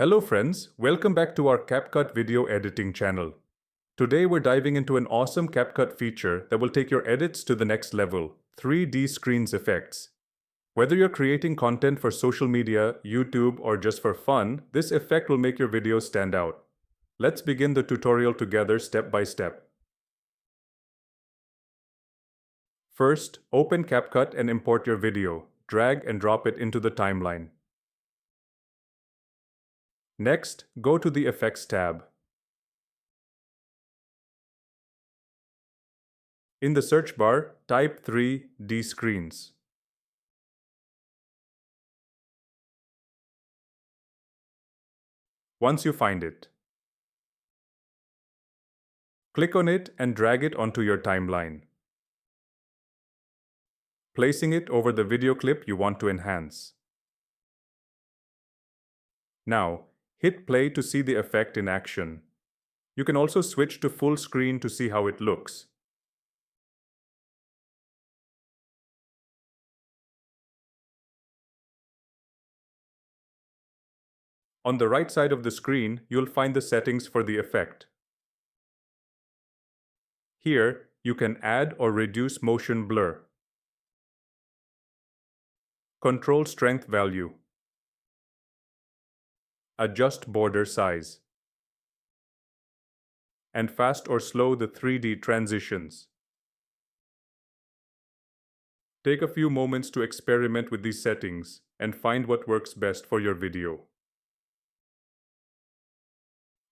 Hello friends, welcome back to our CapCut video editing channel. Today we're diving into an awesome CapCut feature that will take your edits to the next level, 3D screens effects. Whether you're creating content for social media, YouTube, or just for fun, this effect will make your videos stand out. Let's begin the tutorial together step by step. First, open CapCut and import your video. Drag and drop it into the timeline. Next, go to the Effects tab. In the search bar, type 3D screens. Once you find it, click on it and drag it onto your timeline, placing it over the video clip you want to enhance. Now, hit play to see the effect in action. You can also switch to full screen to see how it looks. On the right side of the screen, you'll find the settings for the effect. Here, you can add or reduce motion blur, control strength value, adjust border size, and fast or slow the 3D transitions. Take a few moments to experiment with these settings and find what works best for your video.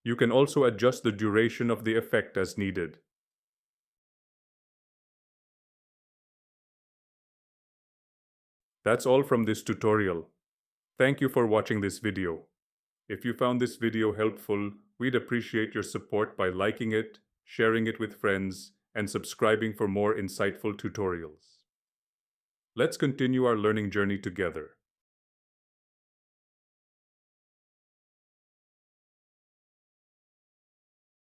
You can also adjust the duration of the effect as needed. That's all from this tutorial. Thank you for watching this video. If you found this video helpful, we'd appreciate your support by liking it, sharing it with friends, and subscribing for more insightful tutorials. Let's continue our learning journey together.